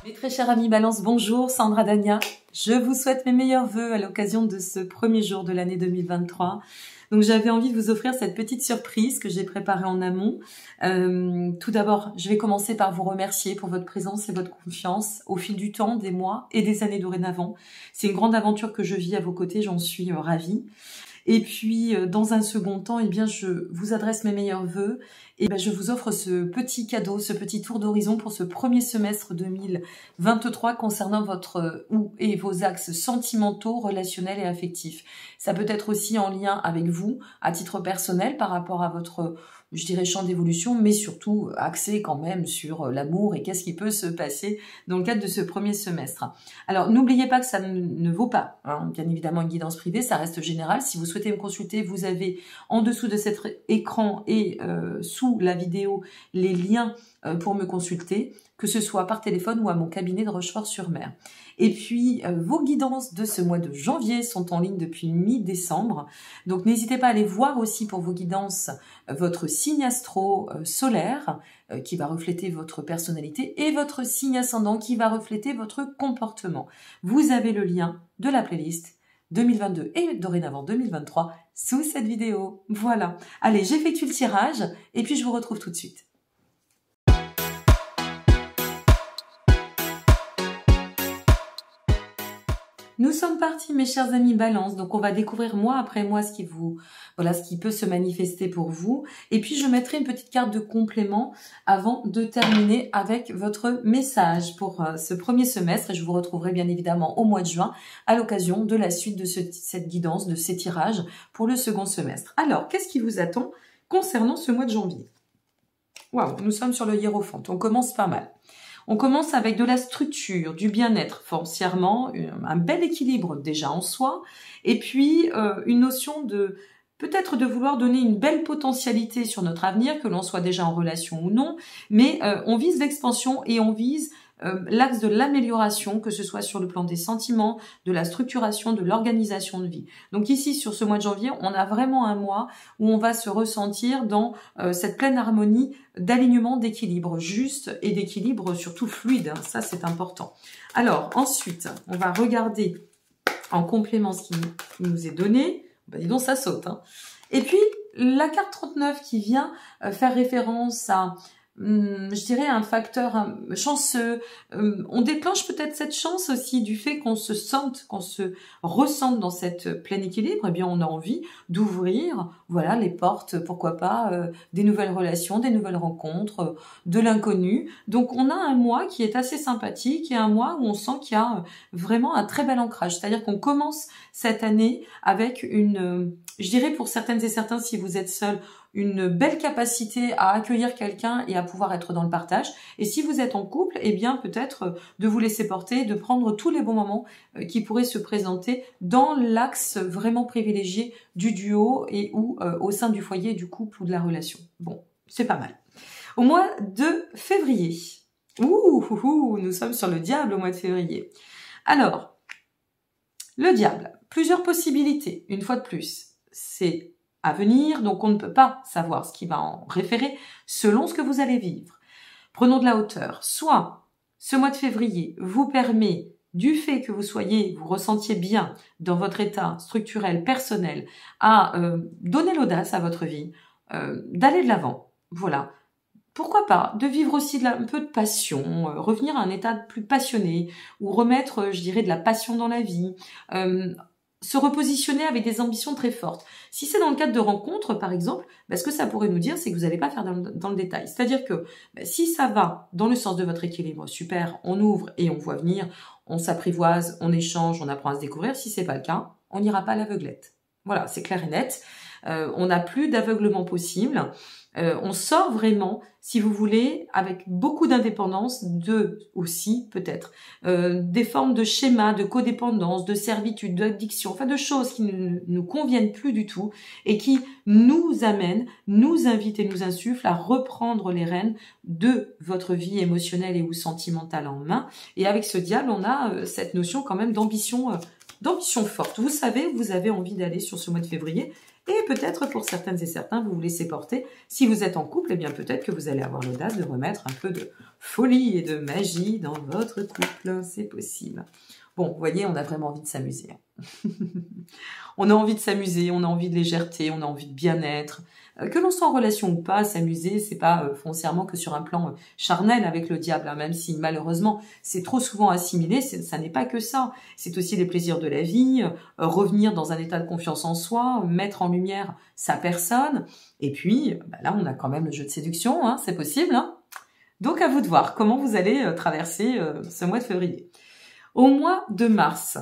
Mes très chers amis Balance, bonjour, Sandra Dania. Je vous souhaite mes meilleurs vœux à l'occasion de ce premier jour de l'année 2023. Donc j'avais envie de vous offrir cette petite surprise que j'ai préparée en amont. Tout d'abord, je vais commencer par vous remercier pour votre présence et votre confiance au fil du temps, des mois et des années dorénavant. C'est une grande aventure que je vis à vos côtés, j'en suis ravie. Et puis, dans un second temps, eh bien, je vous adresse mes meilleurs vœux et je vous offre ce petit cadeau, ce petit tour d'horizon pour ce premier semestre 2023 concernant vos axes sentimentaux, relationnels et affectifs. Ça peut être aussi en lien avec vous, à titre personnel, par rapport à votre, je dirais, champ d'évolution, mais surtout axé quand même sur l'amour et qu'est-ce qui peut se passer dans le cadre de ce premier semestre. Alors, n'oubliez pas que ça ne vaut pas, hein, bien évidemment, une guidance privée, ça reste général. Si vous souhaitez me consulter, vous avez en dessous de cet écran et sous la vidéo les liens pour me consulter, que ce soit par téléphone ou à mon cabinet de Rochefort-sur-Mer. Et puis, vos guidances de ce mois de janvier sont en ligne depuis mi-décembre. Donc, n'hésitez pas à aller voir aussi pour vos guidances votre signe astro solaire qui va refléter votre personnalité et votre signe ascendant qui va refléter votre comportement. Vous avez le lien de la playlist 2022 et dorénavant 2023 sous cette vidéo. Voilà. Allez, j'effectue le tirage et puis je vous retrouve tout de suite. Nous sommes partis, mes chers amis Balance. Donc, on va découvrir mois après mois ce qui peut se manifester pour vous. Et puis, je mettrai une petite carte de complément avant de terminer avec votre message pour ce premier semestre. Et je vous retrouverai bien évidemment au mois de juin à l'occasion de la suite de cette guidance, de ces tirages pour le second semestre. Alors, qu'est-ce qui vous attend concernant ce mois de janvier? Waouh, nous sommes sur le hiérophant. On commence pas mal. On commence avec de la structure, du bien-être foncièrement, un bel équilibre déjà en soi, et puis une notion de peut-être de vouloir donner une belle potentialité sur notre avenir, que l'on soit déjà en relation ou non, mais on vise l'expansion et on vise l'axe de l'amélioration, que ce soit sur le plan des sentiments, de la structuration, de l'organisation de vie. Donc ici, sur ce mois de janvier, on a vraiment un mois où on va se ressentir dans cette pleine harmonie d'alignement, d'équilibre juste et d'équilibre surtout fluide. Hein, ça, c'est important. Alors, ensuite, on va regarder en complément ce qui nous est donné. Bah, dis donc, ça saute. Hein. Et puis, la carte 39 qui vient faire référence à je dirais un facteur chanceux. On déclenche peut-être cette chance aussi du fait qu'on se ressente dans cette plein équilibre. Eh bien, on a envie d'ouvrir, voilà, les portes, pourquoi pas, des nouvelles relations, des nouvelles rencontres, de l'inconnu. Donc, on a un mois qui est assez sympathique et un mois où on sent qu'il y a vraiment un très bel ancrage. C'est-à-dire qu'on commence cette année avec je dirais pour certaines et certains, si vous êtes seul, une belle capacité à accueillir quelqu'un et à pouvoir être dans le partage. Et si vous êtes en couple, eh bien peut-être de vous laisser porter, de prendre tous les bons moments qui pourraient se présenter dans l'axe vraiment privilégié du duo et ou au sein du foyer, du couple ou de la relation. Bon, c'est pas mal. Au mois de février, nous sommes sur le diable au mois de février. Alors, le diable, plusieurs possibilités, une fois de plus, c'est à venir, donc on ne peut pas savoir ce qui va en référer selon ce que vous allez vivre. Prenons de la hauteur. Soit ce mois de février vous permet, du fait que vous ressentiez bien dans votre état structurel, personnel, à donner l'audace à votre vie, d'aller de l'avant. Voilà. Pourquoi pas de vivre aussi un peu de passion, revenir à un état plus passionné, ou remettre, je dirais, de la passion dans la vie, se repositionner avec des ambitions très fortes. Si c'est dans le cadre de rencontres, par exemple, ce que ça pourrait nous dire, c'est que vous n'allez pas faire dans le détail. C'est-à-dire que si ça va dans le sens de votre équilibre, super, on ouvre et on voit venir, on s'apprivoise, on échange, on apprend à se découvrir. Si c'est pas le cas, on n'ira pas à l'aveuglette. Voilà, c'est clair et net. On n'a plus d'aveuglement possible. On sort vraiment, si vous voulez, avec beaucoup d'indépendance, aussi peut-être des formes de schémas, de codépendance, de servitude, d'addiction, enfin de choses qui ne nous conviennent plus du tout et qui nous amènent, nous invitent et nous insufflent à reprendre les rênes de votre vie émotionnelle et ou sentimentale en main. Et avec ce diable, on a cette notion quand même d'ambition forte. Vous savez, vous avez envie d'aller sur ce mois de février Et peut-être pour certaines et certains, vous vous laissez porter. Si vous êtes en couple, eh bien peut-être que vous allez avoir l'audace de remettre un peu de folie et de magie dans votre couple. C'est possible. Bon, vous voyez, on a vraiment envie de s'amuser. On a envie de s'amuser, on a envie de légèreté, on a envie de bien-être. Que l'on soit en relation ou pas, s'amuser, c'est pas foncièrement que sur un plan charnel avec le diable, hein, même si malheureusement c'est trop souvent assimilé, ça n'est pas que ça. C'est aussi les plaisirs de la vie, revenir dans un état de confiance en soi, mettre en lumière sa personne. Et puis là, on a quand même le jeu de séduction, hein, c'est possible. Hein. Donc à vous de voir comment vous allez traverser ce mois de février. Au mois de mars,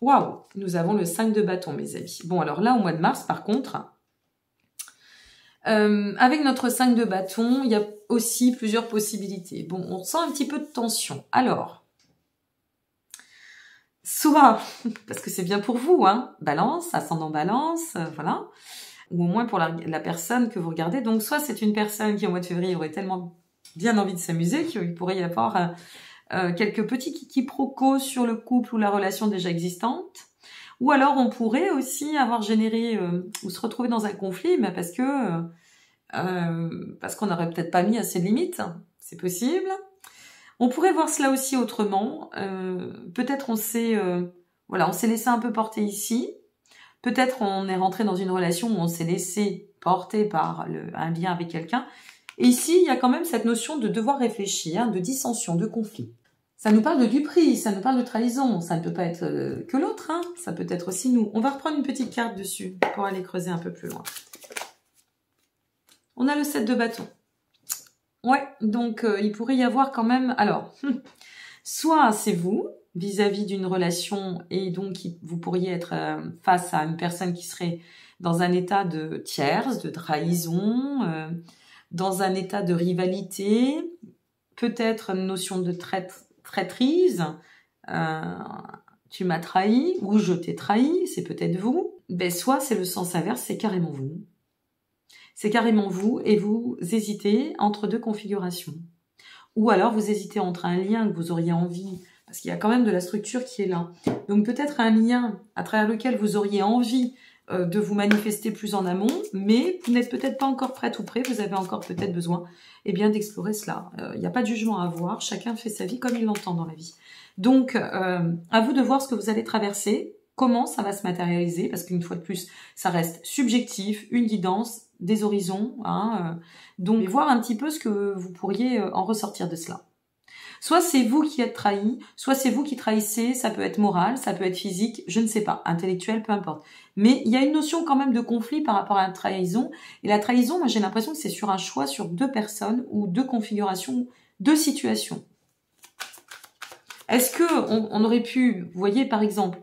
waouh, nous avons le 5 de bâton, mes amis. Bon, alors là, au mois de mars, par contre, avec notre 5 de bâton, il y a aussi plusieurs possibilités. Bon, on sent un petit peu de tension. Alors, soit, parce que c'est bien pour vous, hein, balance, ascendant balance, voilà, ou au moins pour la personne que vous regardez. Donc, soit c'est une personne qui, au mois de février, aurait tellement bien envie de s'amuser qu'il pourrait y avoir quelques petits quiproquos sur le couple ou la relation déjà existante. Ou alors, on pourrait aussi avoir généré ou se retrouver dans un conflit, mais parce qu'on n'aurait peut-être pas mis assez de limites. C'est possible. On pourrait voir cela aussi autrement. Peut-être on s'est laissé un peu porter ici. Peut-être on est rentré dans une relation où on s'est laissé porter par un lien avec quelqu'un. Et ici, il y a quand même cette notion de devoir réfléchir, de dissension, de conflit. Ça nous parle de duperie, ça nous parle de trahison. Ça ne peut pas être que l'autre, hein. Ça peut être aussi nous. On va reprendre une petite carte dessus pour aller creuser un peu plus loin. On a le 7 de bâton. Ouais, donc il pourrait y avoir quand même... Alors, soit c'est vous, vis-à-vis d'une relation, et donc vous pourriez être face à une personne qui serait dans un état de tierce, de trahison, dans un état de rivalité, peut-être une notion de traîtrise, tu m'as trahi, ou je t'ai trahi, c'est peut-être vous. Ben, soit c'est le sens inverse, c'est carrément vous. C'est carrément vous, et vous hésitez entre deux configurations. Ou alors vous hésitez entre un lien que vous auriez envie, parce qu'il y a quand même de la structure qui est là. Donc peut-être un lien à travers lequel vous auriez envie de vous manifester plus en amont, mais vous n'êtes peut-être pas encore prête ou prêt, vous avez encore peut-être besoin d'explorer cela. Il n'y a pas de jugement à avoir, chacun fait sa vie comme il l'entend dans la vie. Donc, à vous de voir ce que vous allez traverser, comment ça va se matérialiser, parce qu'une fois de plus, ça reste subjectif, une guidance, des horizons, hein, donc voir un petit peu ce que vous pourriez en ressortir de cela. Soit c'est vous qui êtes trahi, soit c'est vous qui trahissez, ça peut être moral, ça peut être physique, je ne sais pas, intellectuel, peu importe. Mais il y a une notion quand même de conflit par rapport à la trahison. Et la trahison, moi j'ai l'impression que c'est sur un choix sur deux personnes ou deux configurations, deux situations. Est-ce que on aurait pu, vous voyez par exemple,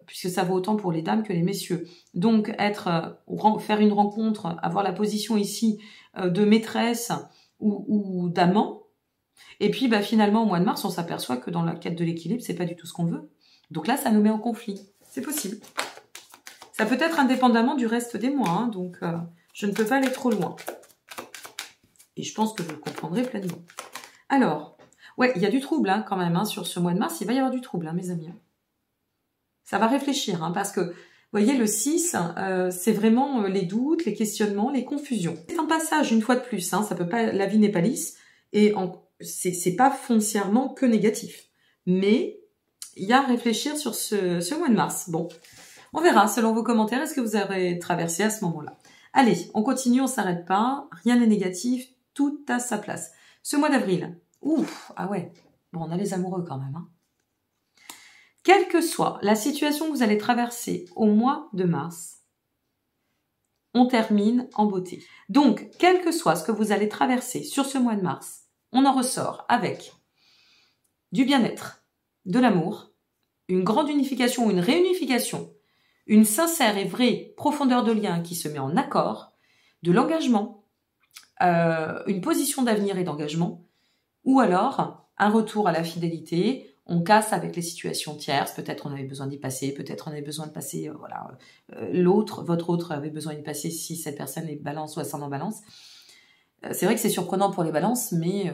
puisque ça vaut autant pour les dames que les messieurs, donc faire une rencontre, avoir la position ici de maîtresse ou d'amant, et puis finalement au mois de mars on s'aperçoit que dans la quête de l'équilibre c'est pas du tout ce qu'on veut, donc là ça nous met en conflit, c'est possible, ça peut être indépendamment du reste des mois, hein, donc je ne peux pas aller trop loin, et je pense que vous le comprendrez pleinement. Alors ouais, il y a du trouble hein, quand même, hein, sur ce mois de mars il va y avoir du trouble, hein, mes amis. Ça va réfléchir, hein, parce que, vous voyez, le 6, c'est vraiment les doutes, les questionnements, les confusions. C'est un passage, une fois de plus, hein, ça peut pas, la vie n'est pas lisse, et c'est pas foncièrement que négatif. Mais, il y a à réfléchir sur ce mois de mars. Bon, on verra, selon vos commentaires, est-ce que vous aurez traversé à ce moment-là. Allez, on continue, on s'arrête pas, rien n'est négatif, tout a sa place. Ce mois d'avril, ouf, ah ouais, bon, on a les amoureux quand même, hein. Quelle que soit la situation que vous allez traverser au mois de mars, on termine en beauté. Donc, quel que soit ce que vous allez traverser sur ce mois de mars, on en ressort avec du bien-être, de l'amour, une grande unification ou une réunification, une sincère et vraie profondeur de lien qui se met en accord, de l'engagement, une position d'avenir et d'engagement, ou alors un retour à la fidélité. On casse avec les situations tierces, peut-être on avait besoin d'y passer, peut-être on avait besoin de passer, l'autre, votre autre avait besoin d'y passer si cette personne est balance ou ascendant balance. C'est vrai que c'est surprenant pour les balances, mais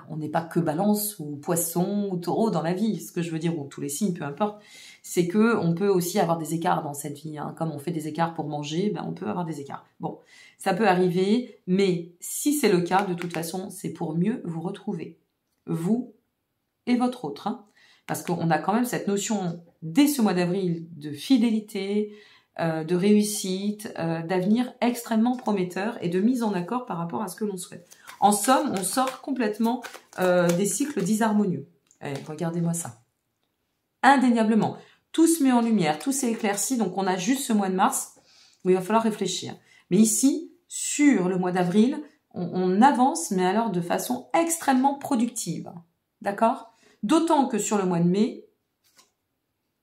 on n'est pas que balance ou poisson ou taureau dans la vie, ce que je veux dire, ou tous les signes, peu importe. c'est que on peut aussi avoir des écarts dans cette vie. Hein. Comme on fait des écarts pour manger, ben on peut avoir des écarts. Bon, ça peut arriver, mais si c'est le cas, de toute façon, c'est pour mieux vous retrouver. Vous et votre autre. Hein. Parce qu'on a quand même cette notion, dès ce mois d'avril, de fidélité, de réussite, d'avenir extrêmement prometteur et de mise en accord par rapport à ce que l'on souhaite. En somme, on sort complètement des cycles disharmonieux. Regardez-moi ça. Indéniablement, tout se met en lumière, tout s'est éclairci, donc on a juste ce mois de mars où il va falloir réfléchir. Mais ici, sur le mois d'avril, on avance, mais alors de façon extrêmement productive. D'accord? D'autant que sur le mois de mai,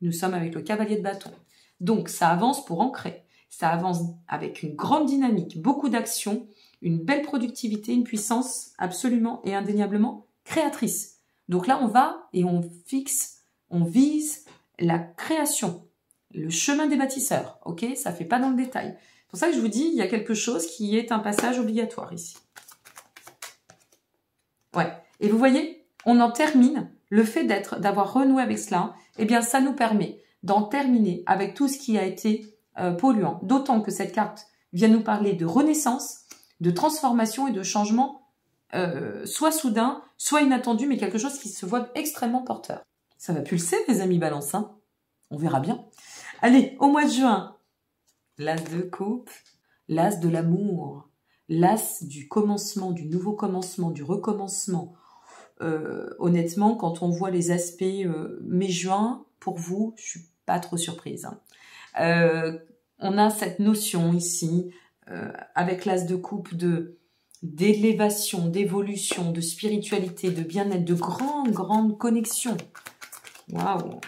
nous sommes avec le cavalier de bâton. Donc, ça avance pour ancrer. Ça avance avec une grande dynamique, beaucoup d'actions, une belle productivité, une puissance absolument et indéniablement créatrice. Donc là, on va et on fixe, on vise la création, le chemin des bâtisseurs. Ok, ça fait pas dans le détail. C'est pour ça que je vous dis, il y a quelque chose qui est un passage obligatoire ici. Ouais. Et vous voyez, on en termine. Le fait d'avoir renoué avec cela, eh bien, ça nous permet d'en terminer avec tout ce qui a été polluant. D'autant que cette carte vient nous parler de renaissance, de transformation et de changement, soit soudain, soit inattendu, mais quelque chose qui se voit extrêmement porteur. Ça va pulser, les amis Balance, hein. On verra bien. Allez, au mois de juin, l'as de coupe, l'as de l'amour, l'as du commencement, du nouveau commencement, du recommencement. Honnêtement, quand on voit les aspects mai-juin, pour vous, je suis pas trop surprise. Hein. On a cette notion ici, avec l'as de coupe, d'élévation, d'évolution, de spiritualité, de bien-être, de grande connexion. Waouh!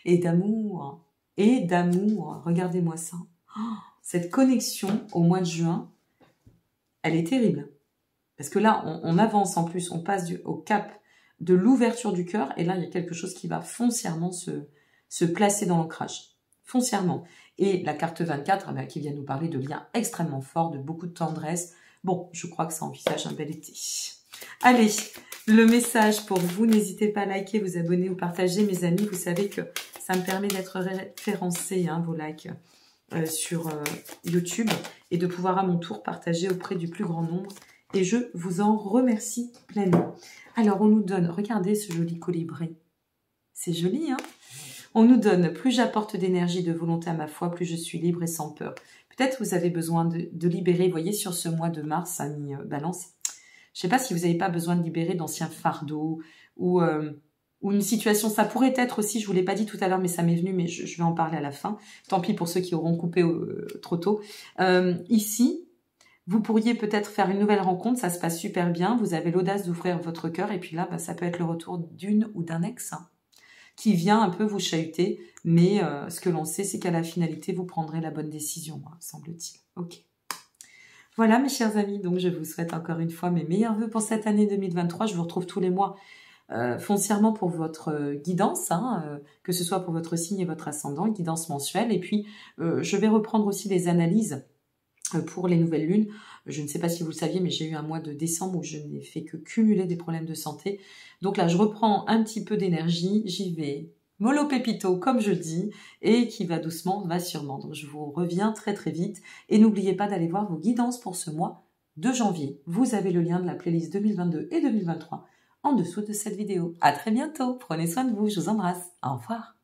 Et d'amour. Et d'amour. Regardez-moi ça. Oh, cette connexion au mois de juin, elle est terrible. Parce que là, on avance en plus, on passe au cap de l'ouverture du cœur. Et là, il y a quelque chose qui va foncièrement se placer dans l'ancrage. Foncièrement. Et la carte 24, qui vient nous parler de liens extrêmement forts, de beaucoup de tendresse. Bon, je crois que ça envisage un bel été. Allez, le message pour vous. N'hésitez pas à liker, vous abonner ou partager, mes amis. Vous savez que ça me permet d'être référencé, hein, vos likes. Sur YouTube et de pouvoir à mon tour partager auprès du plus grand nombre et je vous en remercie pleinement. Alors on nous donne, regardez ce joli colibri, c'est joli hein. On nous donne, plus j'apporte d'énergie, de volonté à ma foi, plus je suis libre et sans peur. Peut-être vous avez besoin de libérer, vous voyez sur ce mois de mars, amis Balance, je ne sais pas si vous n'avez pas besoin de libérer d'anciens fardeaux ou une situation, ça pourrait être aussi, je vous l'ai pas dit tout à l'heure, mais ça m'est venu, mais je vais en parler à la fin. Tant pis pour ceux qui auront coupé trop tôt. Ici, vous pourriez peut-être faire une nouvelle rencontre, ça se passe super bien, vous avez l'audace d'ouvrir votre cœur, et puis là, ça peut être le retour d'une ou d'un ex hein, qui vient un peu vous chahuter, mais ce que l'on sait, c'est qu'à la finalité, vous prendrez la bonne décision, hein, semble-t-il. Ok. Voilà, mes chers amis, donc je vous souhaite encore une fois mes meilleurs vœux pour cette année 2023. Je vous retrouve tous les mois foncièrement pour votre guidance, hein, que ce soit pour votre signe et votre ascendant, guidance mensuelle. Et puis, je vais reprendre aussi les analyses pour les nouvelles lunes. Je ne sais pas si vous le saviez, mais j'ai eu un mois de décembre où je n'ai fait que cumuler des problèmes de santé. Donc là, je reprends un petit peu d'énergie, j'y vais mollo pépito, comme je dis, et qui va doucement, va sûrement. Donc je vous reviens très très vite. Et n'oubliez pas d'aller voir vos guidances pour ce mois de janvier. Vous avez le lien de la playlist 2022 et 2023 en dessous de cette vidéo. À très bientôt. Prenez soin de vous. Je vous embrasse. Au revoir.